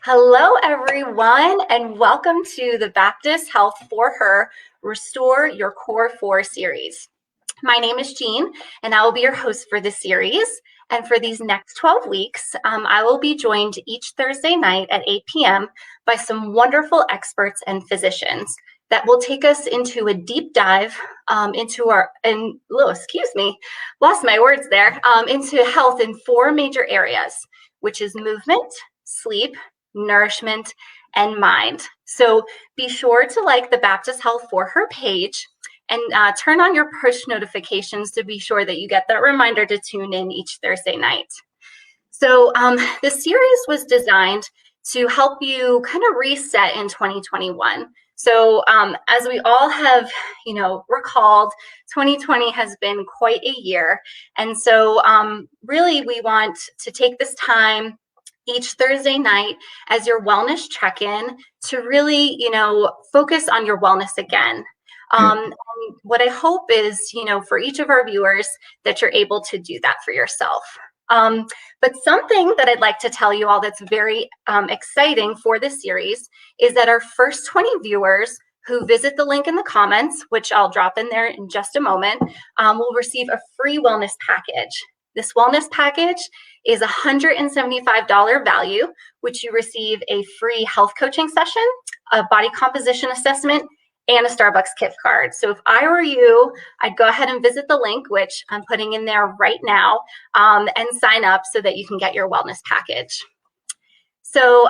Hello, everyone, and welcome to the Baptist Health for Her Restore Your Core 4 series. My name is Jean, and I will be your host for this series. And for these next 12 weeks, I will be joined each Thursday night at 8 p.m. by some wonderful experts and physicians that will take us into a deep dive into into health in 4 major areas, which is movement, sleep, nourishment, and mind. So be sure to like the Baptist Health for Her page and turn on your push notifications to be sure that you get that reminder to tune in each Thursday night. So the series was designed to help you kind of reset in 2021. So as we all have, recalled, 2020 has been quite a year. And so really we want to take this time each Thursday night as your wellness check-in to really, focus on your wellness again. And what I hope is, for each of our viewers, that you're able to do that for yourself. But something that I'd like to tell you all that's very exciting for this series is that our first 20 viewers who visit the link in the comments, which I'll drop in there in just a moment, will receive a free wellness package. This wellness package is a $175 value, which you receive a free health coaching session, a body composition assessment, and a Starbucks gift card. So if I were you, I'd go ahead and visit the link, which I'm putting in there right now, and sign up so that you can get your wellness package. So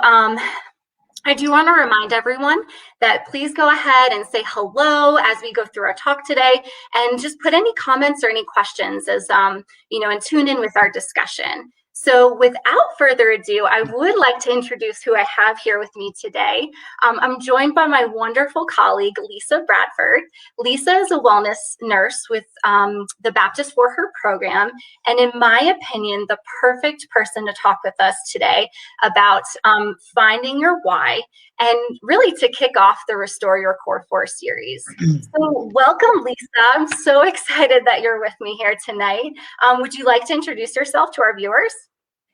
I do want to remind everyone that please go ahead and say hello as we go through our talk today, and just put any comments or any questions as and tune in with our discussion. So without further ado, I would like to introduce who I have here with me today. I'm joined by my wonderful colleague, Lisa Bradford. Lisa is a wellness nurse with the Baptist for Her program, and in my opinion, the perfect person to talk with us today about finding your why and really to kick off the Restore Your Core 4 series. So welcome, Lisa. I'm so excited that you're with me here tonight. Would you like to introduce yourself to our viewers?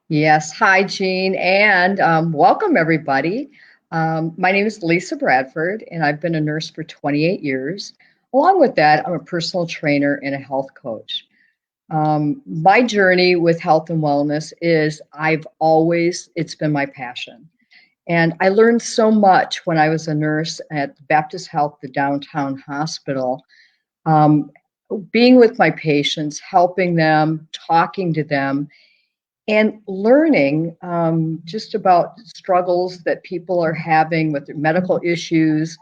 Yes. Hi, Jean, and welcome, everybody. My name is Lisa Bradford, and I've been a nurse for 28 years. Along with that, I'm a personal trainer and a health coach. My journey with health and wellness is it's been my passion. And I learned so much when I was a nurse at Baptist Health, the downtown hospital, being with my patients, helping them, talking to them, and learning just about struggles that people are having with their medical issues.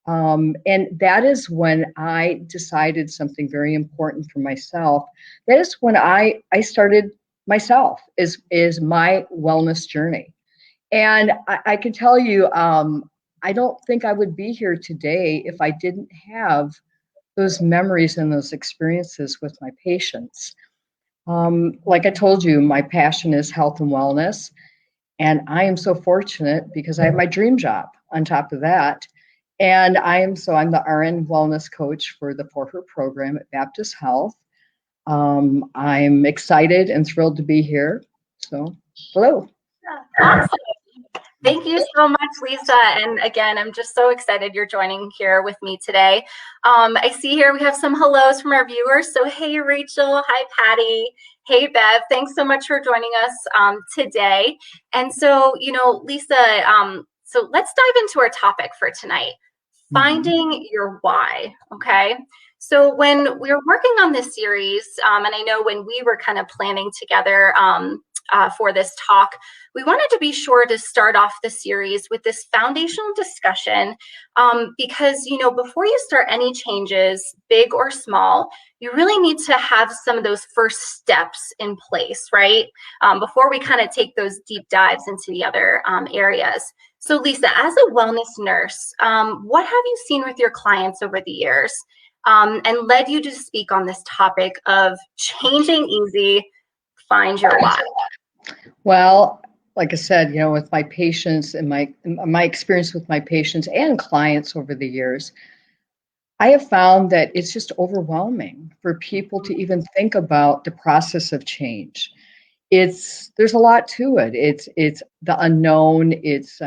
And that is when I decided something very important for myself. That is when I started myself, is my wellness journey. And I can tell you, I don't think I would be here today if I didn't have those memories and those experiences with my patients. Like I told you, my passion is health and wellness, and I am so fortunate because I have my dream job on top of that. And I'm the RN wellness coach for the For Her program at Baptist Health. I'm excited and thrilled to be here. So, hello. Awesome. Thank you so much, Lisa. And again, I'm just so excited you're joining here with me today. I see here we have some hellos from our viewers. So hey, Rachel. Hi, Patty. Hey, Bev. Thanks so much for joining us today. And so, Lisa, so let's dive into our topic for tonight, finding your why, okay? So when we were working on this series, and I know when we were kind of planning together for this talk, we wanted to be sure to start off the series with this foundational discussion because, before you start any changes, big or small, you really need to have some of those first steps in place, right? Before we kind of take those deep dives into the other areas. So Lisa, as a wellness nurse, what have you seen with your clients over the years and led you to speak on this topic of changing easy, find your why? Well, like I said, with my patients and my experience with my patients and clients over the years, I have found that it's just overwhelming for people to even think about the process of change. there's a lot to it. It's the unknown. It's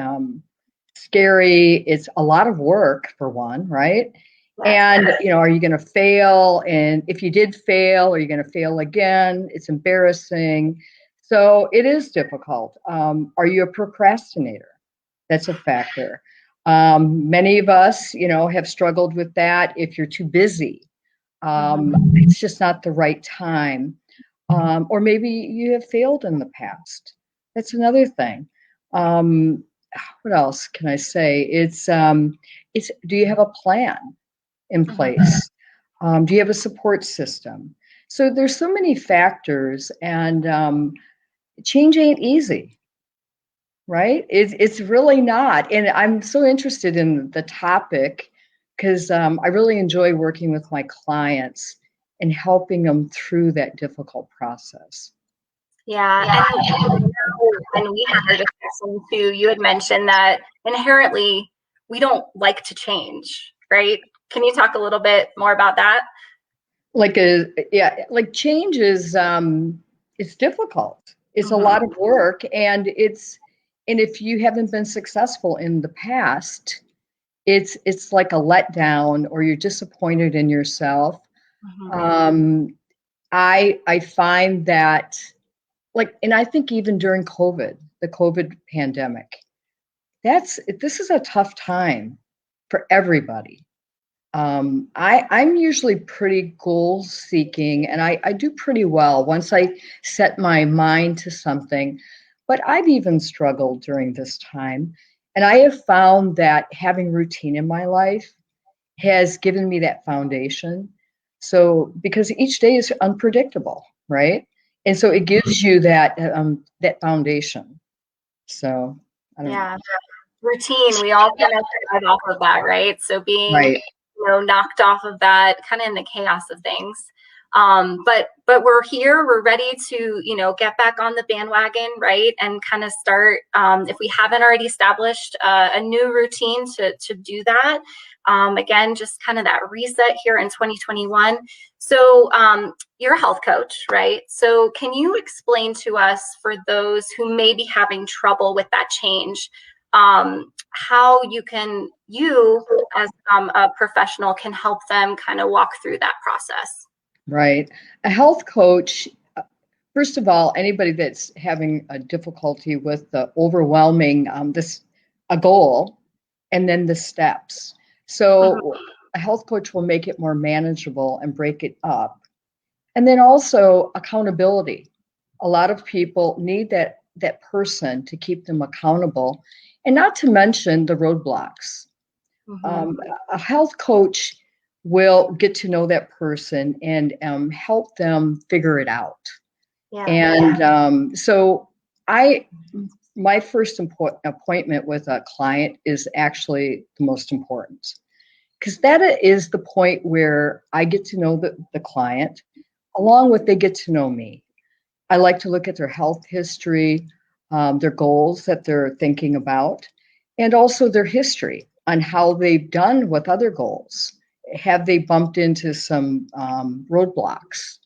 scary. It's a lot of work for one, right? Yes. And are you going to fail? And if you did fail, are you going to fail again? It's embarrassing. So it is difficult. Are you a procrastinator? That's a factor. Many of us, have struggled with that. If you're too busy, it's just not the right time. Or maybe you have failed in the past. That's another thing. What else can I say? It's do you have a plan in place? Do you have a support system? So there's so many factors, and change ain't easy, right? It's really not. And I'm so interested in the topic because I really enjoy working with my clients and helping them through that difficult process. Yeah, and when we had our discussion too, you had mentioned that inherently we don't like to change, right? Can you talk a little bit more about that? Like change is it's difficult. It's a Mm-hmm. lot of work, and if you haven't been successful in the past, it's like a letdown, or you're disappointed in yourself. Mm-hmm. I find that, and I think even during the COVID pandemic, this is a tough time for everybody. I'm usually pretty goal seeking, and I do pretty well once I set my mind to something. But I've even struggled during this time. And I have found that having routine in my life has given me that foundation. So, because each day is unpredictable, right? And so it gives you that foundation. So, I don't know. Yeah, routine. We all kind of thrive off of that, right? So being, Right. knocked off of that kind of in the chaos of things. But we're here, we're ready to, get back on the bandwagon, right? And kind of start, if we haven't already established a new routine to do that. Again, just kind of that reset here in 2021. So you're a health coach, right? So can you explain to us, for those who may be having trouble with that change, how you as a professional can help them kind of walk through that process? Right. A health coach, first of all, anybody that's having a difficulty with the overwhelming a goal and then the steps. So a health coach will make it more manageable and break it up. And then also accountability. A lot of people need that person to keep them accountable, and not to mention the roadblocks. Mm-hmm. A health coach will get to know that person and help them figure it out. Yeah. And so I, my first appointment with a client is actually the most important, because that is the point where I get to know the client, along with they get to know me. I like to look at their health history, their goals that they're thinking about, and also their history on how they've done with other goals. Have they bumped into some roadblocks?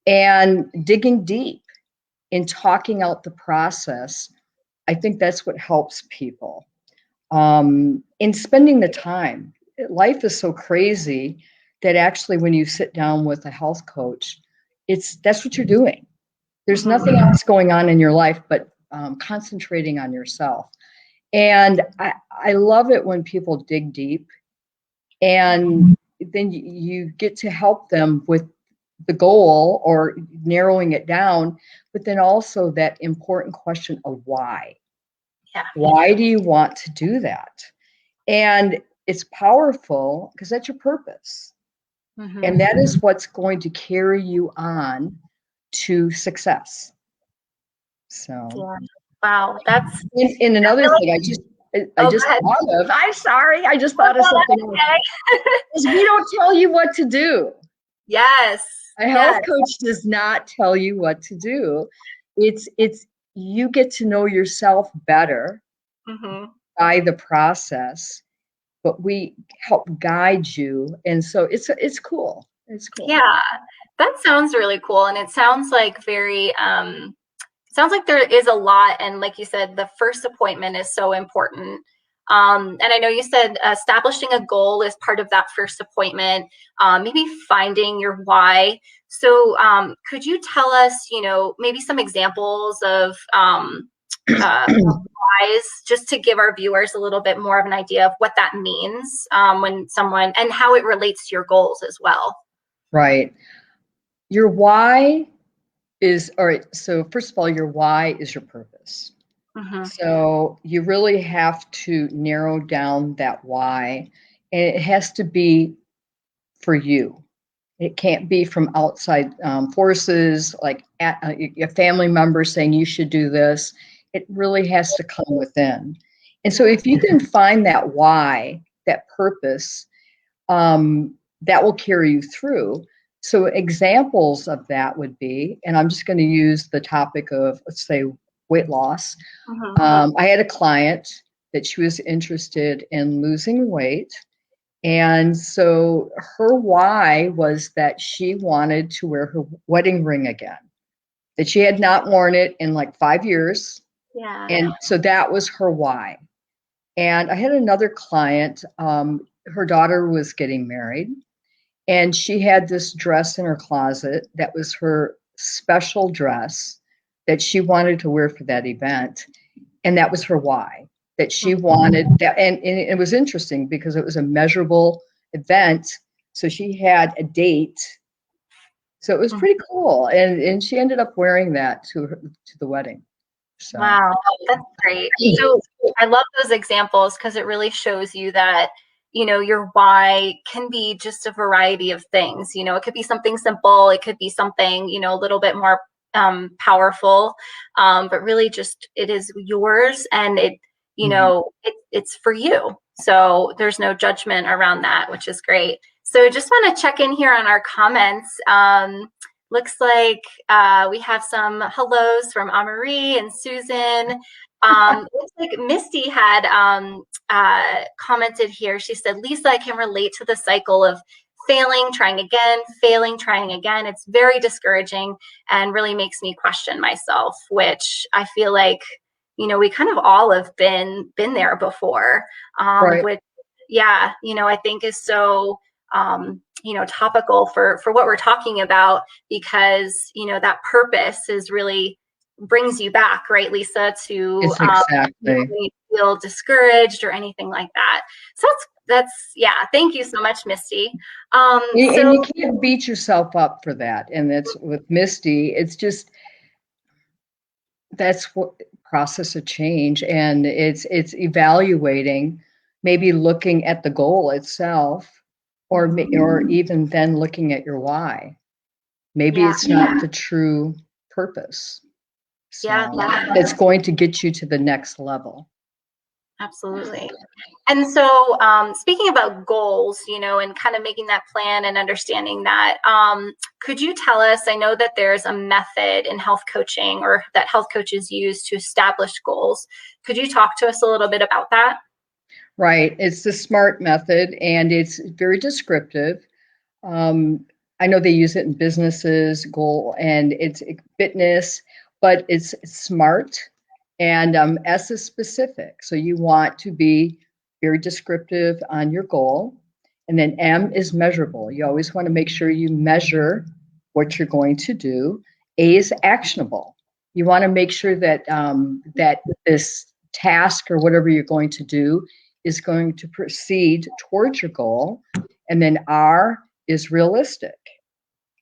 And digging deep in talking out the process, I think that's what helps people. In spending the time, life is so crazy that actually, when you sit down with a health coach, that's what you're doing. There's Mm-hmm. nothing else going on in your life but concentrating on yourself. And I love it when people dig deep, and then you get to help them with the goal or narrowing it down, but then also that important question of why. Yeah. Why do you want to do that? And it's powerful because that's your purpose. Mm-hmm. And that is what's going to carry you on to success. So, Yeah. Wow. That's and I another feel thing I like, oh, go just ahead. thought of, I'm sorry, I just Oh, thought of no, something that's else, okay. is we don't tell you what to do. Yes. A health Yes. coach does not tell you what to do. It's you get to know yourself better Mm-hmm. by the process, but we help guide you, and so it's cool. It's cool. Yeah. That sounds really cool. And it sounds like very sounds like there is a lot. And like you said, the first appointment is so important. And I know you said establishing a goal is part of that first appointment, maybe finding your why. So could you tell us, maybe some examples of whys, just to give our viewers a little bit more of an idea of what that means when someone, and how it relates to your goals as well? Right. Your why is, all right, so first of all, your why is your purpose. Mm-hmm. So you really have to narrow down that why, and it has to be for you. It can't be from outside forces, like a family member saying you should do this. It really has to come within. And so if you can find that why, that purpose, that will carry you through. So examples of that would be, and I'm just going to use the topic of, let's say, weight loss. Mm-hmm. I had a client that she was interested in losing weight. And so her why was that she wanted to wear her wedding ring again, that she had not worn it in like 5 years. Yeah. And so that was her why. And I had another client, her daughter was getting married, and she had this dress in her closet that was her special dress that she wanted to wear for that event. And that was her why, that she wanted that. And it was interesting because it was a measurable event. So she had a date. So it was pretty cool. And she ended up wearing that to the wedding. So Wow, that's great. So I love those examples because it really shows you that, your why can be just a variety of things. It could be something simple, it could be something, a little bit more powerful, but really just it is yours, and it's for you. So there's no judgment around that, which is great. So just want to check in here on our comments. Looks like we have some hellos from Amarie and Susan. Looks like Misty had commented here. She said, Lisa, I can relate to the cycle of failing, trying again, failing, trying again. It's very discouraging and really makes me question myself, which I feel like, we kind of all have been there before, right. which, yeah, I think is so topical for what we're talking about, because that purpose is really brings you back, right, Lisa, to It's exactly. when you feel discouraged or anything like that. So that's yeah, thank you so much, Misty. And So you can't beat yourself up for that. And that's with Misty, it's just, that's what process of change. And it's evaluating, maybe looking at the goal itself, or even then looking at your why. Maybe yeah, it's not the true purpose. yeah, So definitely. that's going to get you to the next level. Absolutely. And so, speaking about goals, and kind of making that plan and understanding that, could you tell us? I know that there's a method in health coaching, or that health coaches use to establish goals. Could you talk to us a little bit about that? Right. It's the SMART method, and it's very descriptive. Um, I know they use it in businesses, goal, and it's fitness, but it's SMART, and S is specific. So you want to be very descriptive on your goal. And then M is measurable. You always want to make sure you measure what you're going to do. A is actionable. You want to make sure that that this task or whatever you're going to do is going to proceed towards your goal. And then R is realistic.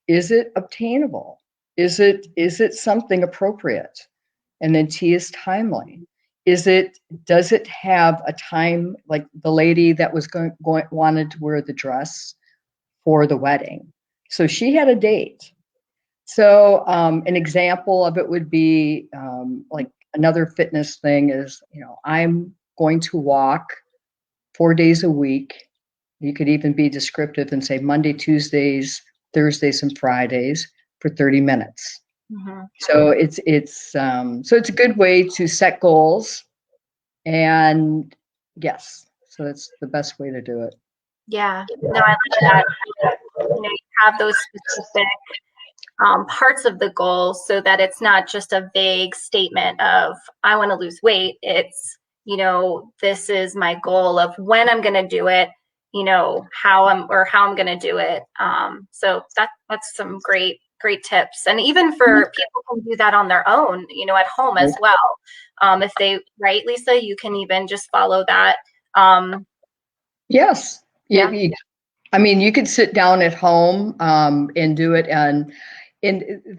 Is it obtainable? Is it something appropriate? And then T is timely. Does it have a time, like the lady that was wanted to wear the dress for the wedding? So she had a date. So an example of it would be like another fitness thing is, I'm going to walk 4 days a week. You could even be descriptive and say Monday, Tuesdays, Thursdays, and Fridays for 30 minutes. Mm-hmm. So it's a good way to set goals, and yes, so that's the best way to do it. Yeah, no, I like that. You have those specific parts of the goal so that it's not just a vague statement of, I want to lose weight. It's, this is my goal of when I'm going to do it, how I'm going to do it. So that's some great tips. And even for people who can do that on their own, at home as well. If they, right, Lisa, you can even just follow that. Yes. Yeah. You could sit down at home and do it. And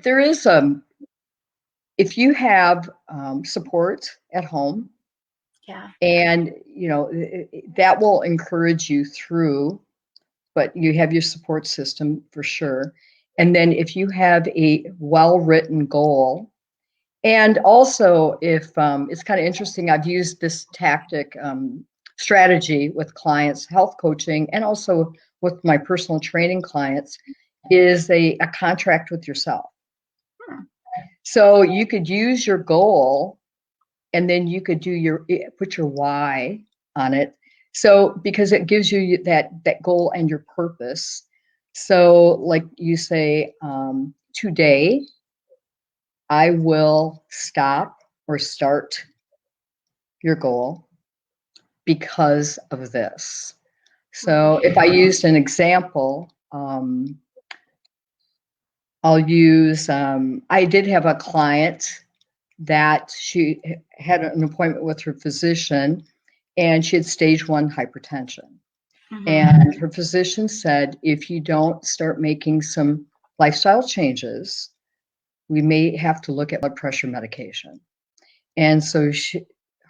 there is if you have support at home, Yeah. and that will encourage you through, but you have your support system for sure. And then if you have a well-written goal, and also if it's kind of interesting, I've used this tactic strategy with clients, health coaching, and also with my personal training clients, is a contract with yourself. So you could use your goal, and then you could put your why on it. So because it gives you that goal and your purpose. So like you say, today I will stop or start your goal because of this. So if I used an example, I'll use, I did have a client that she had an appointment with her physician, and she had stage 1 hypertension. And her physician said, if you don't start making some lifestyle changes, we may have to look at blood pressure medication. And so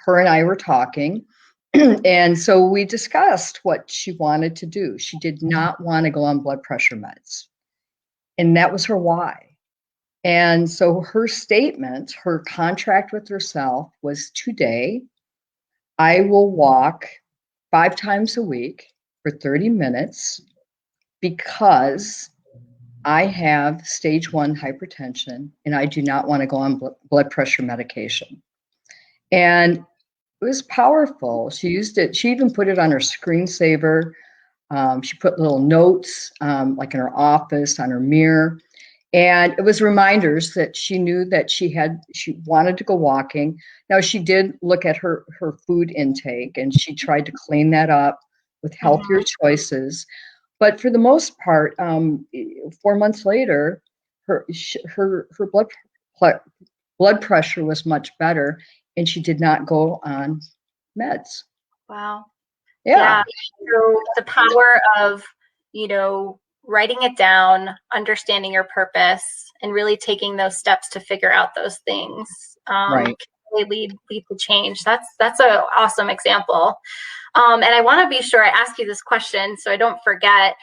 her and I were talking, and so we discussed what she wanted to do. She did not want to go on blood pressure meds. And that was her why. And so her statement, her contract with herself was, today, I will walk 5 times a week for 30 minutes because I have stage 1 hypertension and I do not want to go on blood pressure medication. And it was powerful. She used it. She even put it on her screensaver. She put little notes, like in her office, on her mirror. And it was reminders that she knew that she wanted to go walking. Now, she did look at her food intake, and she tried to clean that up with healthier choices. But for the most part, 4 months later, her blood pressure was much better, and she did not go on meds. Wow. Yeah. So the power of, writing it down, understanding your purpose, and really taking those steps to figure out those things Right. can really lead to change. That's an awesome example. And I want to be sure I ask you this question so I don't forget.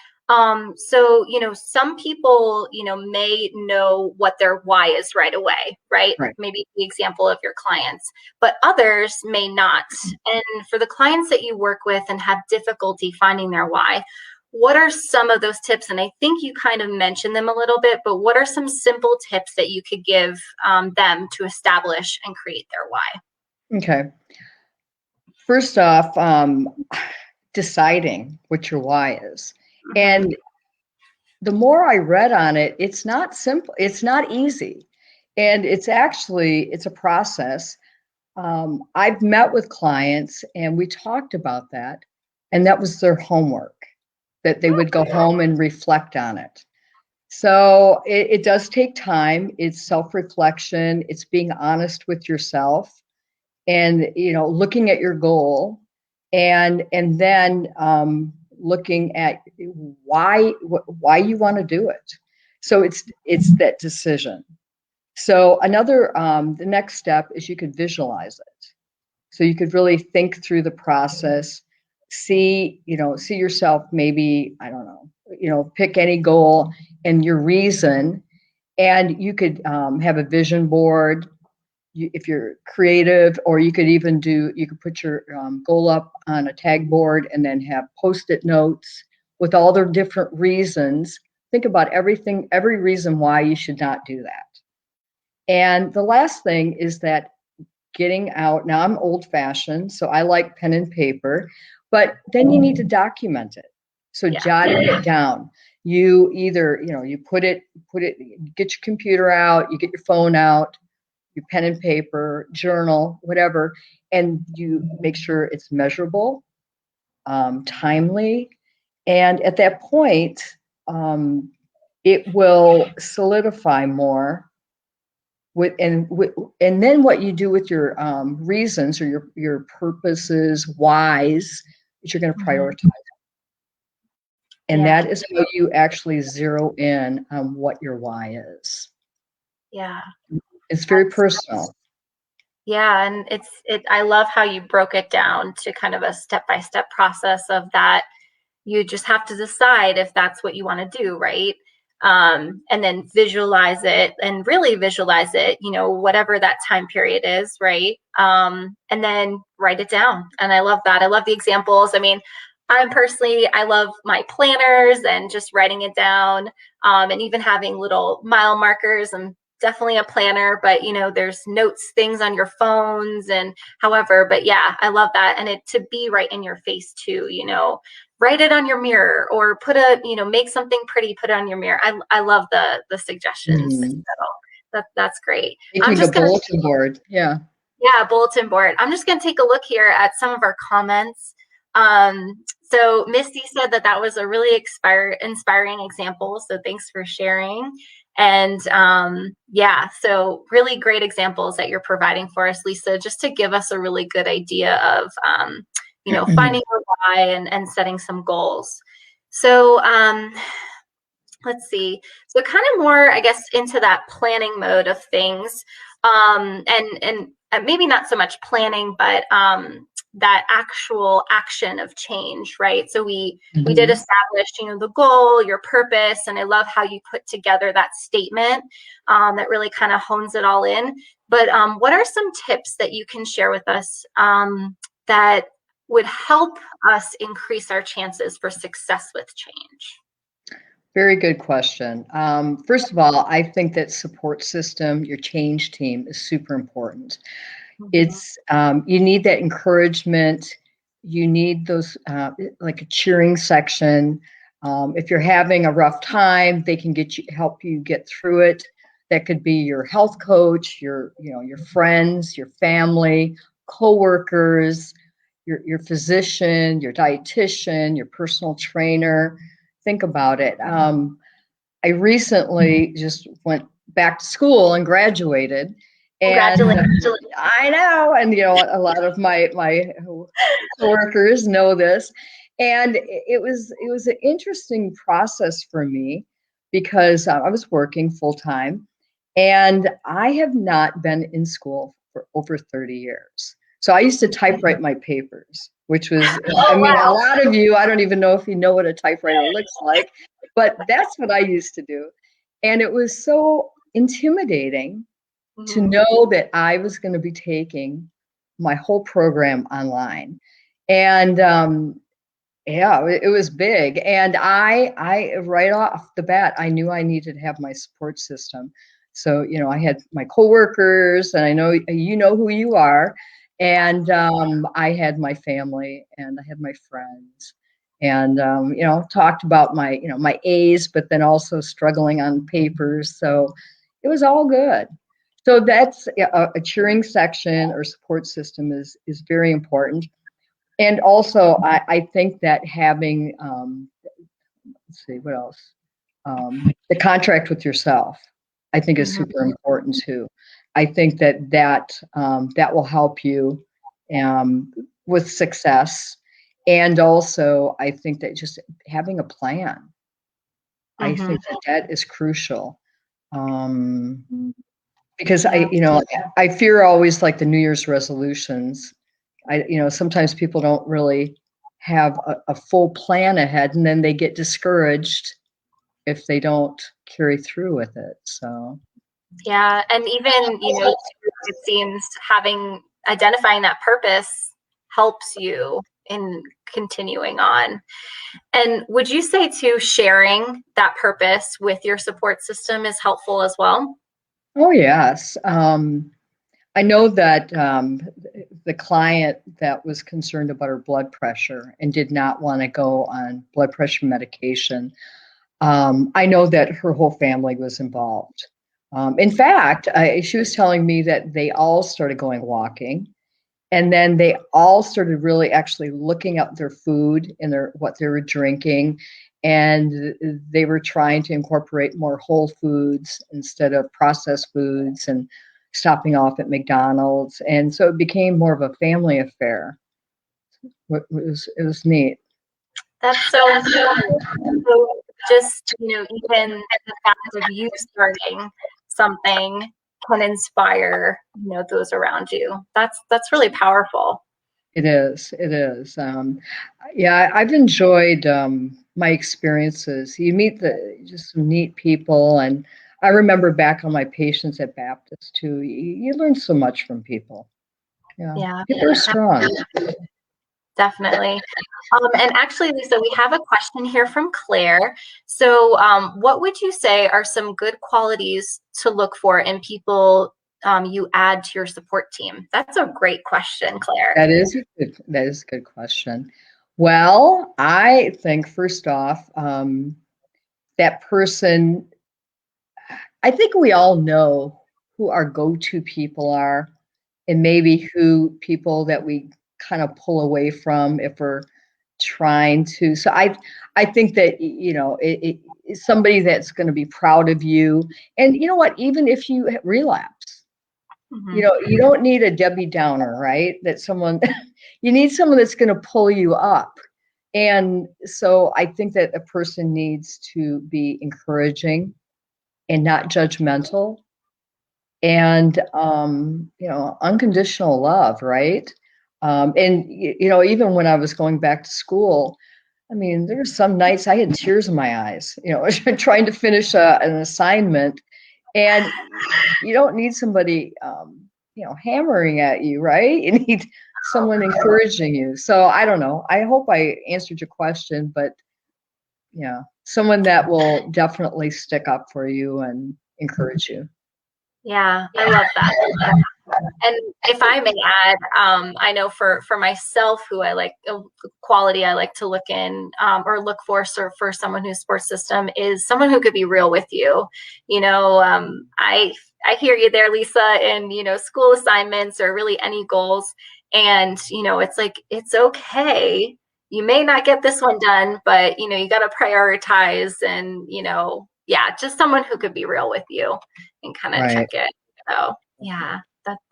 So, some people, may know what their why is right away, right? Maybe the example of your clients, but others may not. And for the clients that you work with and have difficulty finding their why, what are some of those tips? And I think you kind of mentioned them a little bit, but what are some simple tips that you could give them to establish and create their why? Okay. First off, deciding what your why is. And the more I read on it, it's not simple. It's not easy. And it's a process. I've met with clients and we talked about that. And that was their homework, that they would go home and reflect on it. So it does take time. It's self-reflection. It's being honest with yourself and, looking at your goal and then looking at why you want to do it. So it's that decision. So the next step is you could visualize it. So you could really think through the process, see yourself, maybe, I don't know, pick any goal and your reason, and you could have a vision board. If you're creative, or you could put your goal up on a tag board and then have post-it notes with all the different reasons. Think about every reason why you should not do that. And the last thing is that getting out. Now, I'm old fashioned, so I like pen and paper, but then you need to document it. So jotting it down. you either, you get your computer out, you get your phone out, your pen and paper, journal, whatever, and you make sure it's measurable, timely, and at that point, it will solidify more. And then what you do with your reasons or your purposes, whys, is you're going to prioritize. And Yeah. that is how you actually zero in on what your why is. Yeah. It's very personal. Yeah, and I love how you broke it down to kind of a step-by-step process of that. You just have to decide if that's what you want to do, right? And then visualize it and really visualize it, whatever that time period is, right? And then write it down. And I love that. I love the examples. I mean, I love my planners and just writing it down, and even having little mile markers. I'm definitely a planner, but there's notes, things on your phones and however, but yeah, I love that. And it to be right in your face too, write it on your mirror or make something pretty, put it on your mirror. I love the suggestions. Mm-hmm. So that's great. Making a bulletin board. Yeah. Yeah, bulletin board. I'm just going to take a look here at some of our comments. So Misty said that was a really inspiring example. So thanks for sharing. And yeah, so really great examples that you're providing for us, Lisa, just to give us a really good idea of, finding your why and setting some goals. So let's see. So kind of more, I guess, into that planning mode of things, and maybe not so much planning, but that actual action of change, right? So we did establish, the goal, your purpose, and I love how you put together that statement that really kind of hones it all in. But what are some tips that you can share with us that would help us increase our chances for success with change? Very good question. First of all, I think that support system, your change team, is super important. It's you need that encouragement. You need those like a cheering section. If you're having a rough time, they can help you get through it. That could be your health coach, your friends, your family, coworkers, your physician, your dietitian, your personal trainer. Think about it. I recently just went back to school and graduated. And I know, and a lot of my coworkers know this. And it was an interesting process for me because I was working full time, and I have not been in school for over 30 years. So I used to typewrite my papers, which was, a lot of you, I don't even know if you know what a typewriter looks like, but that's what I used to do. And it was so intimidating to know that I was going to be taking my whole program online. And yeah, it was big. And I right off the bat, I knew I needed to have my support system. So, I had my coworkers, and I know you know who you are. And I had my family, and I had my friends, and talked about my A's, but then also struggling on papers. So it was all good. So that's a cheering section or support system is very important. And also, I think that having, let's see, what else? The contract with yourself, I think, is super important too. I think that will help you with success. And also, I think that just having a plan, I think that is crucial. Because I fear always like the New Year's resolutions. Sometimes people don't really have a full plan ahead, and then they get discouraged if they don't carry through with it. So yeah, and even it seems identifying that purpose helps you in continuing on. And would you say too, sharing that purpose with your support system is helpful as well? Oh yes. I know that the client that was concerned about her blood pressure and did not want to go on blood pressure medication, I know that her whole family was involved. In fact, she was telling me that they all started going walking, and then they all started really actually looking up their food and what they were drinking, and they were trying to incorporate more whole foods instead of processed foods and stopping off at McDonald's. And so it became more of a family affair. It was neat. That's so important. So just, even the fact of you starting something can inspire, those around you. That's really powerful. It is. It is. Yeah, I've enjoyed my experiences. You meet just some neat people, and I remember back on my patients at Baptist too. You learn so much from people. Yeah, Yeah, people are strong. definitely. And actually, Lisa, we have a question here from Claire. So, what would you say are some good qualities to look for in people you add to your support team? That's a great question, Claire. That is a good question. Well, I think first off, that person. I think we all know who our go-to people are, and maybe who people that we kind of pull away from if we're trying to. So I think that it's somebody that's going to be proud of you, and you know what, even if you relapse, Mm-hmm. you don't need a Debbie Downer, right? That someone you need someone that's going to pull you up. And so I think that a person needs to be encouraging and not judgmental, and unconditional love, right? And even when I was going back to school, I mean, there were some nights I had tears in my eyes, trying to finish an assignment, and you don't need somebody hammering at you, right? You need someone encouraging you. So I don't know, I hope I answered your question, but yeah, someone that will definitely stick up for you and encourage you. Yeah, I love that. And if I may add, I know for myself, who I like, quality I like to look in or look for someone whose support system is someone who could be real with you. I hear you there, Lisa, and school assignments or really any goals, and it's like it's okay. You may not get this one done, but you got to prioritize, and yeah, just someone who could be real with you and kind of check Right. it. So yeah.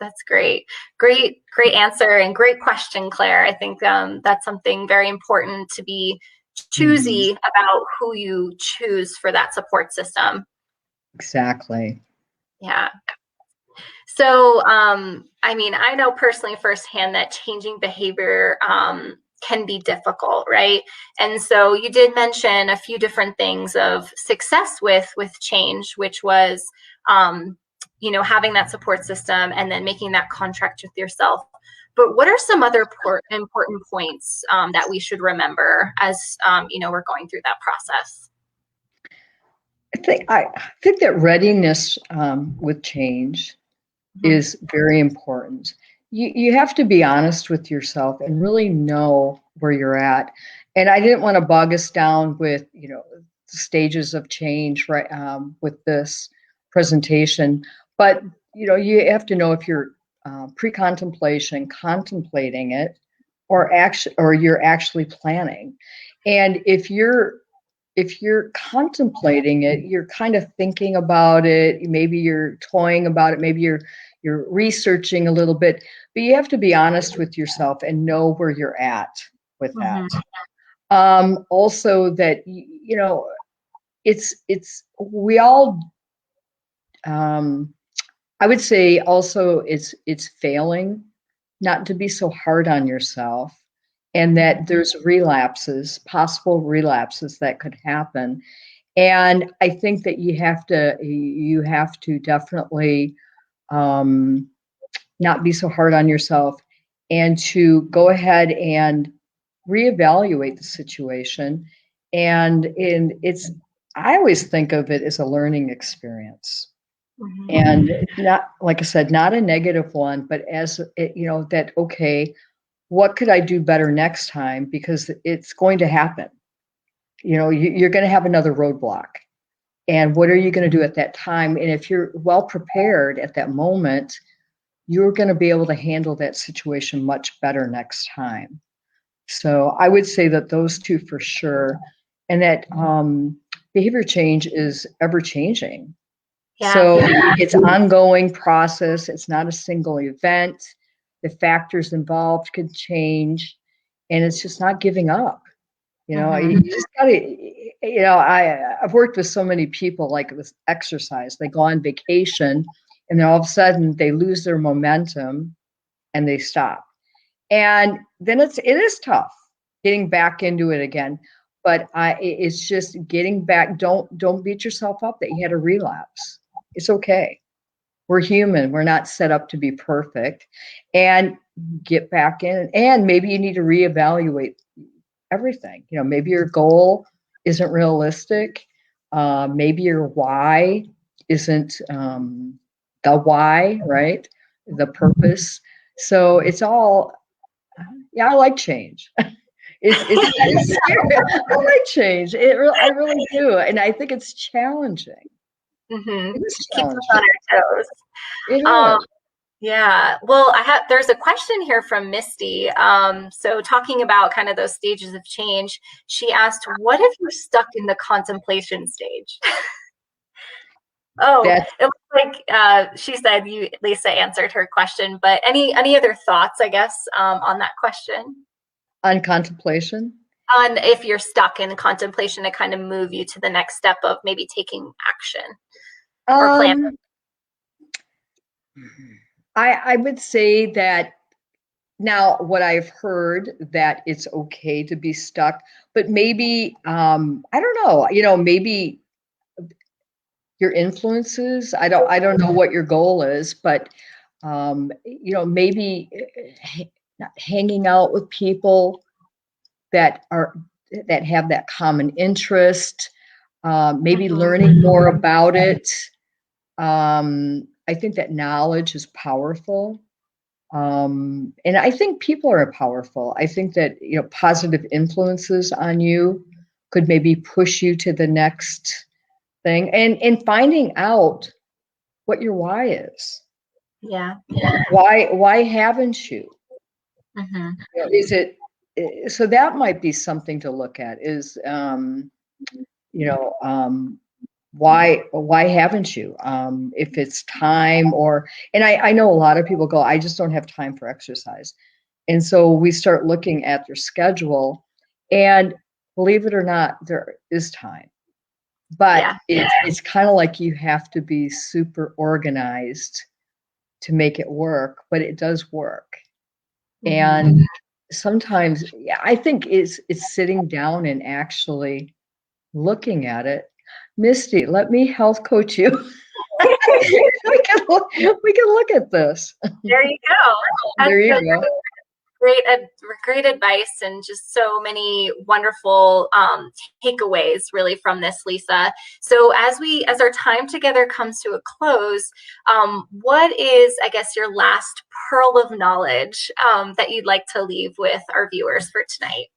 That's great. Great answer and great question, Claire. I think that's something very important to be Mhm. choosy about who you choose for that support system. Exactly. Yeah. So, I mean, I know personally firsthand that changing behavior can be difficult, right? And so you did mention a few different things of success with change, which was, having that support system and then making that contract with yourself. But what are some other important points that we should remember as we're going through that process? I think that readiness with change Mhm. is very important. You have to be honest with yourself and really know where you're at. And I didn't want to bog us down with stages of change, right, with this presentation, but you have to know if you're pre-contemplation, contemplating it, or you're actually planning. And if you're contemplating it, you're kind of thinking about it, maybe you're toying about it, maybe you're researching a little bit, but you have to be honest with yourself and know where you're at with that. Mhm. Also that it's we all I would say also it's failing not to be so hard on yourself, and that there's possible relapses that could happen. And I think that you have to definitely not be so hard on yourself, and to go ahead and reevaluate the situation. And it's I always think of it as a learning experience. Mhm. And not, like I said, not a negative one, but as that, okay, what could I do better next time? Because it's going to happen. you're going to have another roadblock. And what are you going to do at that time? And if you're well prepared at that moment, you're going to be able to handle that situation much better next time. So I would say that those two for sure. And that behavior change is ever changing. Yeah. So it's an ongoing process. It's not a single event. The factors involved could change, and it's just not giving up. You just gotta, I've worked with so many people like this exercise. They go on vacation and then all of a sudden they lose their momentum and they stop. And then it is tough getting back into it again. But it's just getting back. Don't beat yourself up that you had a relapse. It's okay. We're human. We're not set up to be perfect. And get back in. And maybe you need to reevaluate everything. Maybe your goal isn't realistic. Maybe your why isn't the why, right? The purpose. So it's all, yeah, I like change. It's scary. I like change. I really do. And I think it's challenging. Mm-hmm. It is Keeps us on our toes. It Um, is. Yeah, well, there's a question here from Misty. So talking about kind of those stages of change, she asked, what if you're stuck in the contemplation stage? Oh, That's it looks like she said Lisa answered her question, but any other thoughts, I guess, on that question? on contemplation. On if you're stuck in contemplation to kind of move you to the next step of maybe taking action or plan. Um, I would say that now what I've heard that it's okay to be stuck, but maybe I don't know, maybe your influences. I don't know what your goal is, but maybe hanging out with people that have that common interest, maybe learning more about it. I think that knowledge is powerful. And I think people are powerful. I think that, positive influences on you could maybe push you to the next thing, and finding out what your why is. Yeah. Why haven't you? Mm-hmm. Is it so that might be something to look at is you know why haven't you, if it's time, or and I know a lot of people go, I just don't have time for exercise. And so we start looking at their schedule, and believe it or not, there is time. But Yeah. it's kind of like you have to be super organized to make it work, but it does work. Mm-hmm. And sometimes, yeah, I think it's sitting down and actually looking at it. Misty, let me health coach you. We can look at this. There you go. That's There you go. great, great advice, and just so many wonderful takeaways really from this, Lisa. So as our time together comes to a close, what is, I guess, your last pearl of knowledge that you'd like to leave with our viewers for tonight?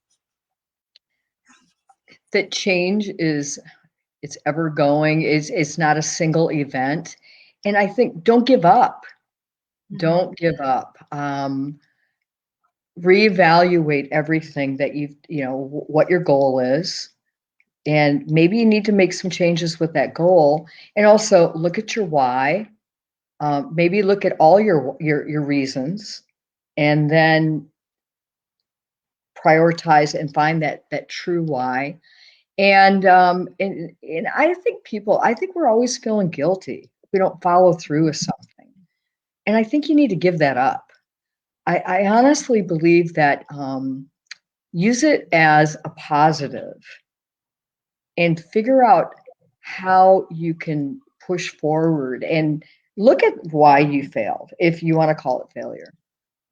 That change it's ever going. It's not a single event. And I think don't give up. Don't give up. Reevaluate everything that what your goal is. And maybe you need to make some changes with that goal. And also look at your why. Maybe look at all your reasons, and then prioritize and find that true why. And I think we're always feeling guilty if we don't follow through with something. And I think you need to give that up. I honestly believe that use it as a positive and figure out how you can push forward and look at why you failed, if you want to call it failure,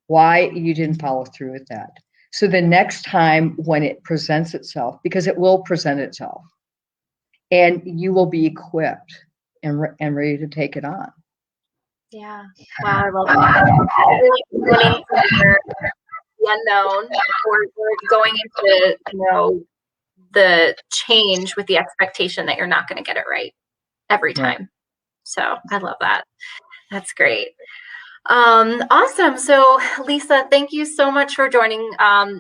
why you didn't follow through with that. So the next time when it presents itself, because it will present itself, and you will be equipped and ready to take it on. Yeah. Wow, I love that. Really running from the unknown, or going into the change with the expectation that you're not going to get it right every Right. time. So I love that. That's great. Awesome. So, Lisa, thank you so much for joining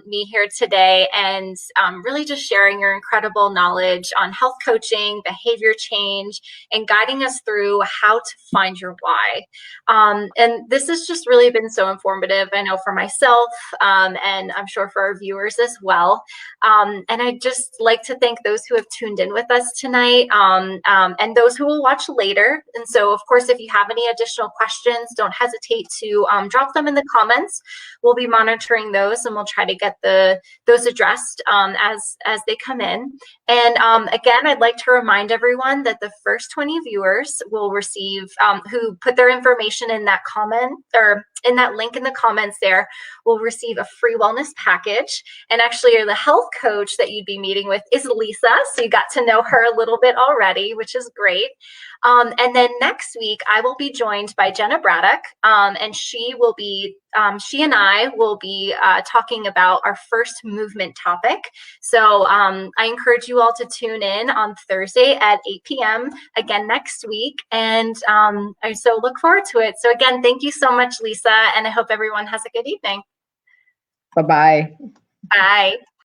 me here today and really just sharing your incredible knowledge on health coaching, behavior change, and guiding us through how to find your why. And this has just really been so informative, I know, for myself, and I'm sure for our viewers as well. And I'd just like to thank those who have tuned in with us tonight, and those who will watch later. And so, of course, if you have any additional questions, don't hesitate to drop them in the comments. We'll be monitoring those, and we'll try to get those addressed as they come in. And again, I'd like to remind everyone that the first 20 viewers will receive, who put their information in that comment or in that link in the comments there, will receive a free wellness package. And actually, the health coach that you'd be meeting with is Lisa, so you got to know her a little bit already, which is great. And then next week, I will be joined by Jenna Braddock, and she and I will be talking about our first movement topic. So I encourage you all to tune in on Thursday at 8 p.m. again next week. And I so look forward to it. So again, thank you so much, Lisa, and I hope everyone has a good evening. Bye-bye. Bye.